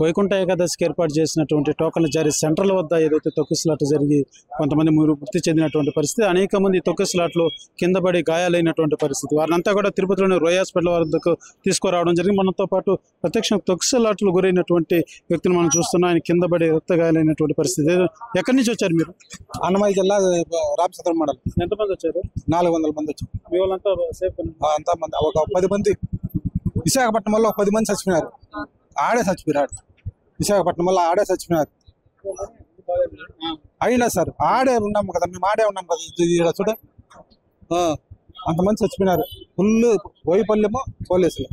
వైకుంఠ ఏకాదశికి ఏర్పాటు చేసినటువంటి టోకన్ల జారీ సెంటర్ల వద్ద ఏదైతే తొక్కిసలాట జరిగి కొంతమంది మృతి చెందినటువంటి పరిస్థితి, అనేక మంది తొక్కిసలాట్లు కింద పడి గాయాలైనటువంటి పరిస్థితి, వారినంతా కూడా తిరుపతిలోని రోయ్ హాస్పిటల్ వద్దకు తీసుకురావడం జరిగింది. మనతో పాటు ప్రత్యక్షంగా తొక్కిసలాట్లు గురైనటువంటి వ్యక్తిని మనం చూస్తున్నాం. ఆయన కింద పడి రక్త గాయాలైనటువంటి పరిస్థితి. ఎక్కడి నుంచి వచ్చారు మీరు? అన్నమయ్య జిల్లా రామచంద్ర మండలం. ఎంతమంది వచ్చారు? 400 మంది వచ్చారు. మీ వాళ్ళంతా సేఫ్? అంతా మంది ఒక 10 మంది. విశాఖపట్నం వల్ల ఒక 10 మంది చచ్చిపోయినారు. ఆడే చచ్చిపోయారు. విశాఖపట్నం వల్ల ఆడే చచ్చిపోయినారు. అయినా సార్ ఆడే ఉన్నాము కదా, మేము ఆడే ఉన్నాం కదా చూడ, అంతమంది చచ్చిపోయినారు. ఫుల్ బోయపల్లెమో పోలీసులు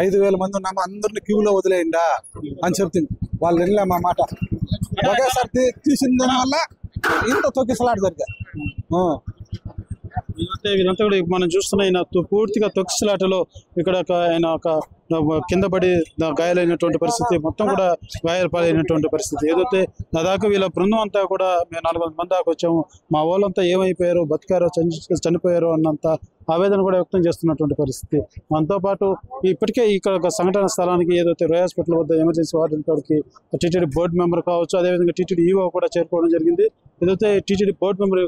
5,000 మంది ఉన్నాము, అందరిని క్యూలో వదిలేయండా అని చెప్తుంది. వాళ్ళు వెళ్ళా మా మాట ఒకేసారి తీసిన దాని వల్ల ఇంత తొక్కిసలాట జరిగా. వీళ్ళంతా కూడా మనం చూస్తున్న ఆయన పూర్తిగా తొక్కిసలాటలో ఇక్కడ ఆయన ఒక కింద పడి గాయాలైనటువంటి పరిస్థితి, మొత్తం కూడా గాయాలపాలైనటువంటి పరిస్థితి. ఏదైతే దాదాపు వీళ్ళ బృందం అంతా కూడా మేము 400 మంది దాకా వచ్చాము, మా వాళ్ళంతా ఏమైపోయారో, బతికారో చనిపోయారో అన్నంత ఆవేదన కూడా వ్యక్తం చేస్తున్నటువంటి పరిస్థితి. మనతో పాటు ఇప్పటికే ఇక్కడ ఒక సంఘటన స్థలానికి ఏదైతే రోయ్ హాస్పిటల్ వద్ద ఎమర్జెన్సీ వార్డు కాడికి టీటీడీ బోర్డు మెంబర్ కావచ్చు, అదేవిధంగా టీటీడీ ఈవో కూడా చేరుకోవడం జరిగింది. ఏదైతే TTD board member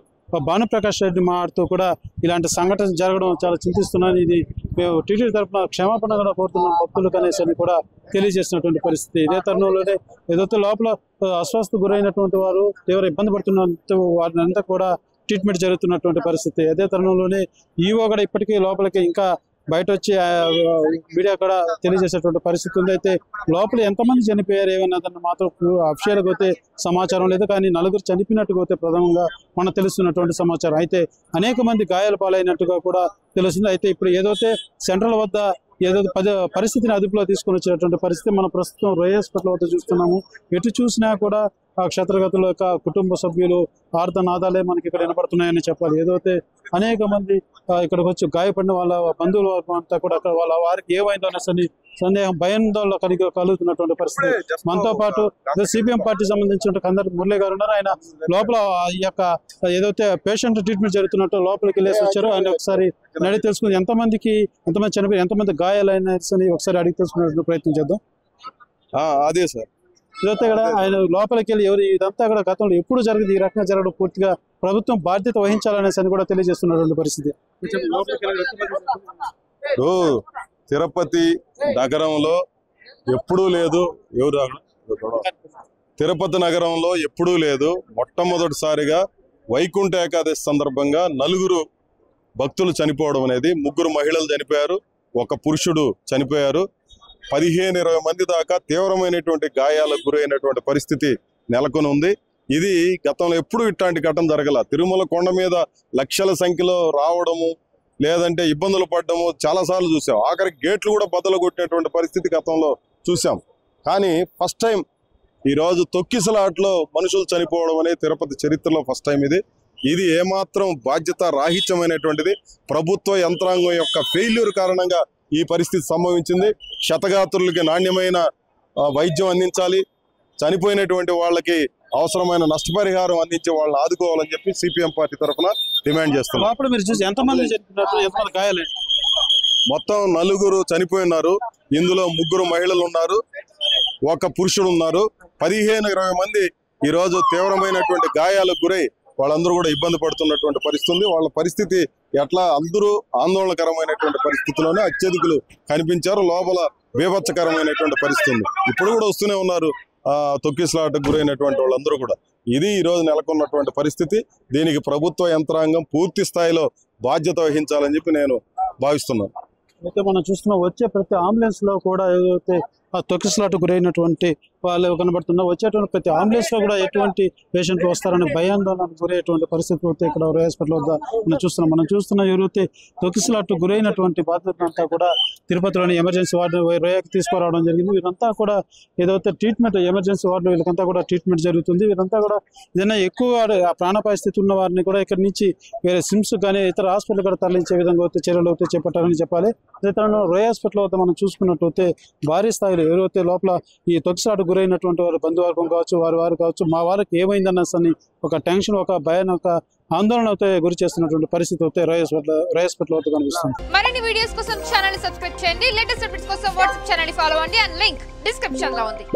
Bhanuprakash Reddy మాట్లాడుతూ కూడా ఇలాంటి సంఘటన జరగడం చాలా చింతిస్తున్నాను, ఇది మేము టీటీడీ తరఫున క్షమాపణ కూడా కోరుతున్నాం భక్తులు కనేసి అని కూడా తెలియజేసినటువంటి పరిస్థితి. ఇదే తరుణంలోనే ఏదైతే లోపల అస్వస్థకు గురైనటువంటి వారు తీవ్ర ఇబ్బంది పడుతున్న వారిని అంతా కూడా ట్రీట్మెంట్ జరుగుతున్నటువంటి పరిస్థితి. అదే తరుణంలోనే ఈవో కూడా ఇప్పటికీ లోపలికి ఇంకా బయట వచ్చి మీడియా కూడా తెలియజేసేటువంటి పరిస్థితి ఉంది. అయితే లోపల ఎంతమంది చనిపోయారు ఏమన్నదాన్ని మాత్రం అఫీషియల్గా అయితే సమాచారం లేదు, కానీ 4 చనిపోయినట్టుగా అయితే ప్రథమంగా మనకు తెలుస్తున్నటువంటి సమాచారం. అయితే అనేక మంది గాయాల పాలైనట్టుగా కూడా తెలుస్తుంది. అయితే ఇప్పుడు ఏదైతే సెంట్రల్ వద్ద ఏదైతే పరిస్థితిని అదుపులో తీసుకొని వచ్చినటువంటి పరిస్థితి మనం ప్రస్తుతం రోయ్ హాస్పిటల్ వద్ద చూస్తున్నాము. ఎటు చూసినా కూడా ఆ క్షత్రగతుల యొక్క కుటుంబ సభ్యులు ఆర్తనాదాలే మనకి ఇక్కడ వినపడుతున్నాయని చెప్పాలి. ఏదైతే అనేక మంది ఇక్కడికి వచ్చి గాయపడిన వాళ్ళ బంధువుల అంతా కూడా అక్కడ వాళ్ళ వారికి ఏమైందో అనే సందేహం భయాందోళన కలుగుతున్నటువంటి పరిస్థితి. మనతో పాటు సిపిఎం పార్టీ సంబంధించిన కందర్ మురళి గారు ఉన్నారు. ఆయన లోపల ఈ యొక్క ఏదైతే పేషెంట్ ట్రీట్మెంట్ జరుగుతున్నట్టు లోపలికి వెళ్ళేసి వచ్చారు. ఆయన ఒకసారి అడిగి తెలుసుకుని ఎంతమంది చనిపోయి ఎంతమంది గాయాలైన ఒకసారి అడిగి తెలుసుకునే ప్రయత్నం చేద్దాం. అదే సార్, ఇదంతా కూడా ఆయన లోపలికి వెళ్ళి ఎవరు ఇదంతా కూడా గతంలో ఎప్పుడు జరిగింది ఈ రకంగా జరగడం పూర్తిగా ప్రభుత్వం బాధ్యత వహించాలనేసి అని కూడా తెలియజేస్తున్నటువంటి పరిస్థితి. తిరుపతి నగరంలో ఎప్పుడూ లేదు, తిరుపతి నగరంలో ఎప్పుడూ లేదు. మొట్టమొదటిసారిగా వైకుంఠ ఏకాదశి సందర్భంగా 4 భక్తులు చనిపోవడం అనేది, 3 మహిళలు చనిపోయారు, 1 పురుషుడు చనిపోయారు. 15-20 మంది దాకా తీవ్రమైనటువంటి గాయాలకు గురైనటువంటి పరిస్థితి నెలకొని ఉంది. ఇది గతంలో ఎప్పుడు ఇట్లాంటి ఘటన జరగల. తిరుమల కొండ మీద లక్షల సంఖ్యలో రావడము, లేదంటే ఇబ్బందులు పడడము చాలాసార్లు చూసాం. ఆఖరికి గేట్లు కూడా బద్దలు కొట్టినటువంటి పరిస్థితి గతంలో చూసాం. కానీ ఫస్ట్ టైం ఈరోజు తొక్కిసలాట్లో మనుషులు చనిపోవడం అనేది తిరుపతి చరిత్రలో ఫస్ట్ టైం ఇది ఏమాత్రం బాధ్యత రాహిత్యమైనటువంటిది. ప్రభుత్వ యంత్రాంగం యొక్క ఫెయిల్యూర్ కారణంగా ఈ పరిస్థితి సంభవించింది. క్షతగాత్రులకి నాణ్యమైన వైద్యం అందించాలి, చనిపోయినటువంటి వాళ్ళకి అవసరమైన నష్టపరిహారం అందించే వాళ్ళని ఆదుకోవాలని చెప్పి సిపిఎం పార్టీ తరఫున డిమాండ్ చేస్తున్నాం. మొత్తం 4 చనిపోయినారు. ఇందులో 3 మహిళలు ఉన్నారు, 1 పురుషుడు ఉన్నారు. 15-20 మంది ఈరోజు తీవ్రమైనటువంటి గాయాలకు గురై వాళ్ళందరూ కూడా ఇబ్బంది పడుతున్నటువంటి పరిస్థితి ఉంది. వాళ్ళ పరిస్థితి ఎట్లా అందరూ ఆందోళనకరమైనటువంటి పరిస్థితిలోనే అత్యధికులు కనిపించారు. లోపల బీభత్సకరమైనటువంటి పరిస్థితి ఉంది. ఇప్పుడు కూడా వస్తూనే ఉన్నారు తొక్కిసలాటకు గురైనటువంటి వాళ్ళందరూ కూడా. ఇది ఈరోజు నెలకొన్నటువంటి పరిస్థితి. దీనికి ప్రభుత్వ యంత్రాంగం పూర్తి స్థాయిలో బాధ్యత వహించాలని చెప్పి నేను భావిస్తున్నాను. అయితే మనం చూస్తున్నాం వచ్చే ప్రతి అంబులెన్స్ లో కూడా ఏదైతే తొక్కిసలాట గురైనటువంటి వాళ్ళు కనబడుతున్నా వచ్చేటువంటి ప్రతి అంబులెన్స్ లో కూడా ఎటువంటి పేషెంట్లు వస్తారని భయాందోళనకు గురయ్యేటువంటి పరిస్థితి ఇక్కడ రోయ్ హాస్పిటల్ వద్ద మనం చూస్తున్నాం. ఎవరైతే తొక్కిసలాట గురైనటువంటి బాధితులు అంతా కూడా తిరుపతిలోని ఎమర్జెన్సీ వార్డు రోయకి తీసుకురావడం జరిగింది. వీరంతా కూడా ఏదైతే ట్రీట్మెంట్ ఎమర్జెన్సీ వార్డు వీళ్ళకంతా కూడా ట్రీట్మెంట్ జరుగుతుంది. వీరంతా కూడా ఏదైనా ఎక్కువ ప్రాణాపాయ స్థితి ఉన్న వారిని కూడా ఇక్కడ నుంచి వేరే సిమ్స్ కానీ ఇతర హాస్పిటల్ కూడా తరలించే విధంగా అయితే చర్యలు అయితే చేపట్టారని చెప్పాలి. అదే తరంలో రోయ్ హాస్పిటల్ వద్ద మనం చూసుకున్నట్లయితే భారీ స్థాయిలో ఎవరైతే లోపల ఈ తొక్కిసలాట గురైనటువంటి వారు బంధువర్గం కావచ్చు, వారు కావచ్చు, మా వారికి ఏమైందన్న ఒక టెన్షన్, ఒక భయం, ఒక ఆందోళన అయితే గురి చేస్తున్నటువంటి పరిస్థితి అయితే రోయ్ హాస్పిటల్ వద్ద కనిపిస్తుంది. మరిన్ని వీడియోస్ కోసం ఛానల్ ని సబ్స్క్రైబ్ చేయండి. లేటెస్ట్ అప్డేట్స్ కోసం వాట్సాప్ ఛానల్ ని ఫాలో అవ్వండి. అండ్ లింక్ డిస్క్రిప్షన్ లో ఉంది.